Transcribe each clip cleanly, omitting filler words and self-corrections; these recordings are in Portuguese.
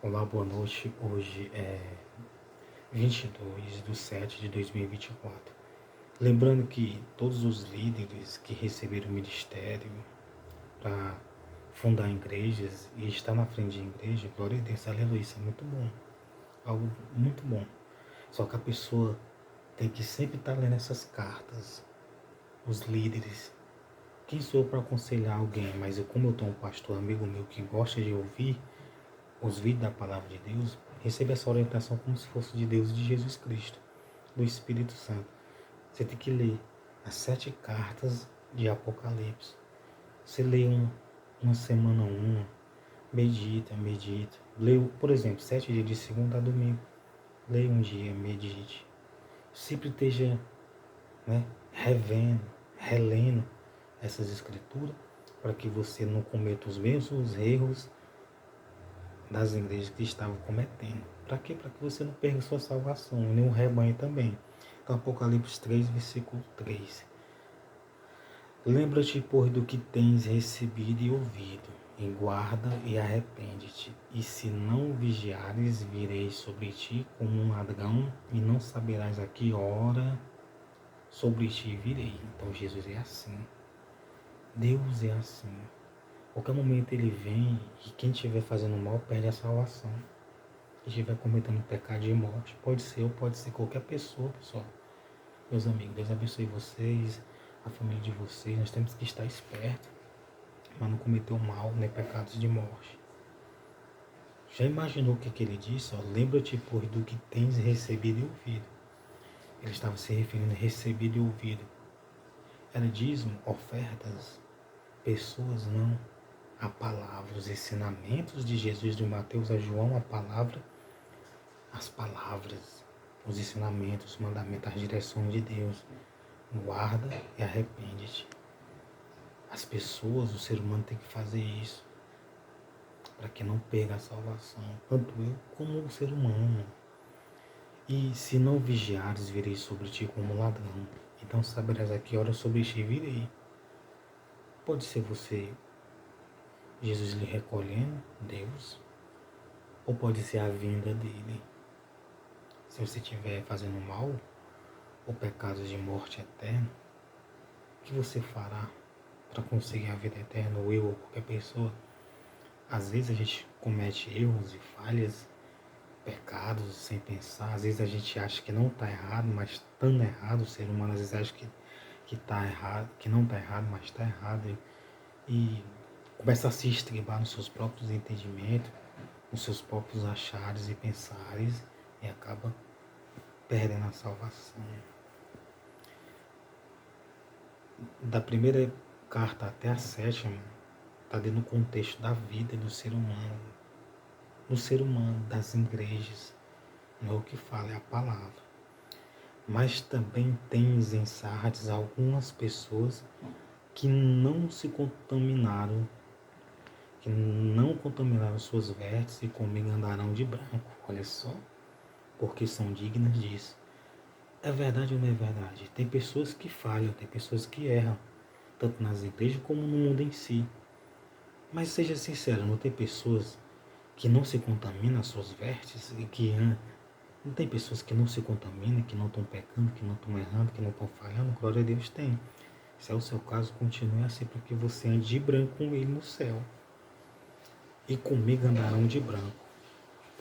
Olá, boa noite. Hoje é 22/7/2024. Lembrando que todos os líderes que receberam o ministério para fundar igrejas e estar na frente de igreja, glória a Deus, aleluia, isso é muito bom. Algo muito bom. Só que a pessoa tem que sempre estar lendo essas cartas, os líderes. Quem sou eu para aconselhar alguém? Mas como eu tenho um pastor amigo meu que gosta de ouvir os vídeos da palavra de Deus, receba essa orientação como se fosse de Deus e de Jesus Cristo, do Espírito Santo. Você tem que ler as 7 cartas de Apocalipse. Você lê uma semana uma, medita. Leu, por exemplo, 7 dias de segunda a domingo. Leia um dia, medite. Sempre esteja, revendo, relendo essas escrituras para que você não cometa os mesmos erros das igrejas que estavam cometendo. Para quê? Para que você não perca sua salvação, nem o rebanho também. Então, Apocalipse 3, versículo 3. Lembra-te, pois, do que tens recebido e ouvido, e guarda e arrepende-te. E se não vigiares, virei sobre ti como um ladrão, e não saberás a que hora sobre ti virei. Então, Jesus é assim. Deus é assim. Qualquer momento ele vem e quem estiver fazendo mal perde a salvação. Quem estiver cometendo pecado de morte, pode ser ou pode ser qualquer pessoa, pessoal. Meus amigos, Deus abençoe vocês, a família de vocês. Nós temos que estar espertos para não cometer o mal, nem pecados de morte. Já imaginou o que ele disse? Lembra-te, pois, do que tens recebido e ouvido. Ele estava se referindo a recebido e ouvido. Era dízimo, ofertas, pessoas não. A palavra, os ensinamentos de Jesus, de Mateus a João, a palavra, as palavras, os ensinamentos, os mandamentos, as direções de Deus. Guarda e arrepende-te. As pessoas, o ser humano tem que fazer isso para que não perca a salvação, tanto eu como o ser humano. E se não vigiares, virei sobre ti como ladrão. Então saberás a que hora sobre ti virei. Pode ser você, Jesus lhe recolhendo, Deus, ou pode ser a vinda dele. Se você estiver fazendo mal, ou pecados de morte eterna, o que você fará para conseguir a vida eterna, ou eu ou qualquer pessoa? Às vezes a gente comete erros e falhas, pecados sem pensar. Às vezes a gente acha que não está errado, mas estando errado. O ser humano às vezes acha que está errado, que não está errado, mas está errado. E começa a se estribar nos seus próprios entendimentos, nos seus próprios achares e pensares, e acaba perdendo a salvação. Da primeira carta até a 7ª, está dentro do contexto da vida do ser humano, das igrejas. Não é o que fala, é a palavra. Mas também tens em Sardes algumas pessoas que não contaminaram suas vestes e comigo andarão de branco. Olha só, porque são dignas disso. É verdade ou não é verdade? Tem pessoas que falham, tem pessoas que erram, tanto nas igrejas como no mundo em si. Mas seja sincero, não tem pessoas que não se contaminam as suas vestes e que não tem pessoas que não se contaminam, que não estão pecando, que não estão errando, que não estão falhando? Glória a Deus, tem. Se é o seu caso, continue assim, para que você ande de branco com ele no céu. E comigo andarão de branco,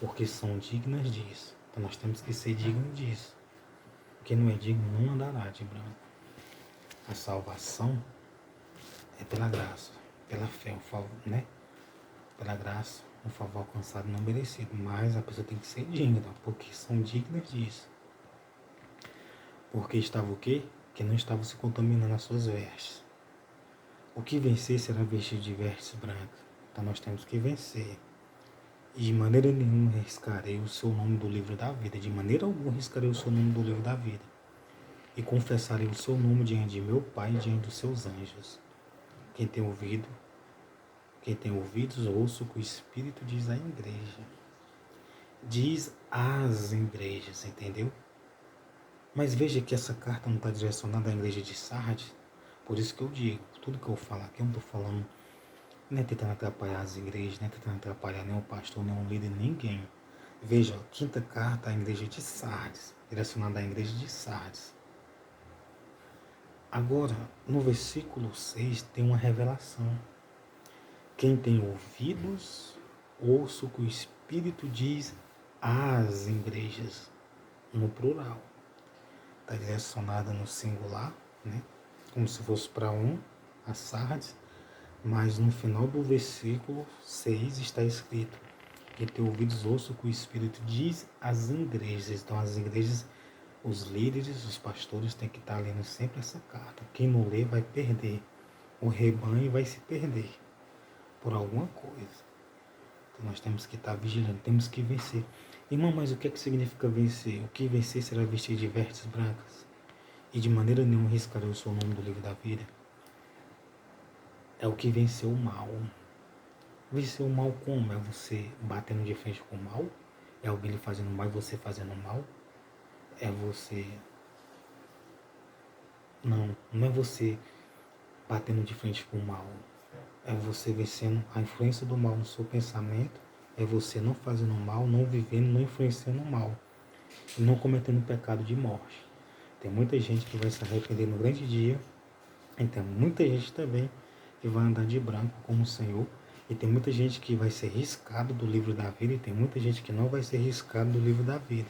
porque são dignas disso. Então nós temos que ser dignos disso. Quem não é digno não andará de branco. A salvação é pela graça, pela fé, o favor, Pela graça, um favor alcançado não merecido. Mas a pessoa tem que ser digna, porque são dignas disso. Porque estava o quê? Que não estava se contaminando as suas vestes. O que vencer será vestido de vestes brancas. Então nós temos que vencer. E de maneira nenhuma riscarei o seu nome do livro da vida. De maneira alguma riscarei o seu nome do livro da vida. E confessarei o seu nome diante de meu Pai e diante dos seus anjos. Quem tem ouvidos, ouça o que o Espírito diz à igreja. Diz às igrejas, entendeu? Mas veja que essa carta não está direcionada à igreja de Sardes. Por isso que eu digo, tudo que eu falo aqui, eu não estou falando Não é tentando atrapalhar as igrejas, não é tentando atrapalhar nenhum pastor, nenhum líder, ninguém. Veja, a quinta carta à igreja de Sardes, direcionada à igreja de Sardes. Agora, no versículo 6 tem uma revelação. Quem tem ouvidos, ouça o que o Espírito diz às igrejas, no plural. Está direcionada no singular, né? Como se fosse para um, a Sardes, mas no final do versículo 6 está escrito: quem tem ouvidos, ouça o que o Espírito diz às igrejas. Então, as igrejas, os líderes, os pastores têm que estar lendo sempre essa carta. Quem não lê vai perder. O rebanho vai se perder por alguma coisa. Então, nós temos que estar vigilando, temos que vencer. Irmão, mas o que é que significa vencer? O que vencer será vestir de vestes brancas. E de maneira nenhuma riscarei o seu nome do livro da vida. É o que venceu o mal. Vencer o mal como? É você batendo de frente com o mal? É alguém lhe fazendo mal e você fazendo mal? É você... Não é você batendo de frente com o mal. É você vencendo a influência do mal no seu pensamento. É você não fazendo mal, não vivendo, não influenciando o mal. E não cometendo pecado de morte. Tem muita gente que vai se arrepender no grande dia. E tem muita gente também que vai andar de branco como o Senhor. E tem muita gente que vai ser riscado do livro da vida. E tem muita gente que não vai ser riscado do livro da vida.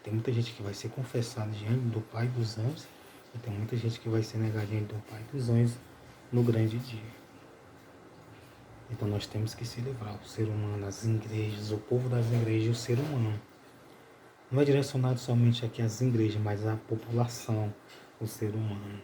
Tem muita gente que vai ser confessado diante do Pai dos anjos. E tem muita gente que vai ser negado diante do Pai dos anjos no grande dia. Então nós temos que se livrar. O ser humano, as igrejas, o povo das igrejas e o ser humano. Não é direcionado somente aqui às igrejas, mas à população, o ser humano.